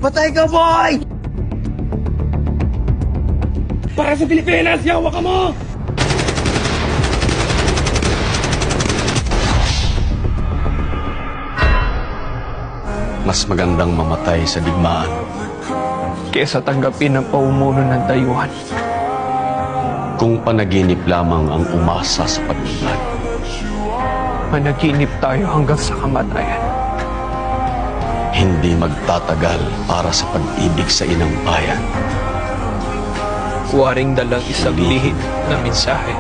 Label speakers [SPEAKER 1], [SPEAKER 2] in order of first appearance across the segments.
[SPEAKER 1] Patay ka, boy!
[SPEAKER 2] Para sa Pilipinas, yawa ka mo!
[SPEAKER 3] Mas magandang mamatay sa digmaan
[SPEAKER 4] kesa tanggapin ang paumuno ng dayuhan.
[SPEAKER 3] kung panaginip lamang ang umasa sa paglunad.
[SPEAKER 4] Managinip tayo hanggang sa kamatayan.
[SPEAKER 3] Hindi magtatagal para sa pag-ibig sa inang bayan.
[SPEAKER 4] Waring dalang isang lihim na mensahe.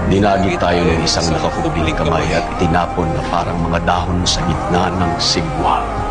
[SPEAKER 3] Dinagi tayo ng isang nakakupling kamay at itinapon na parang mga dahon sa gitna ng sigwa.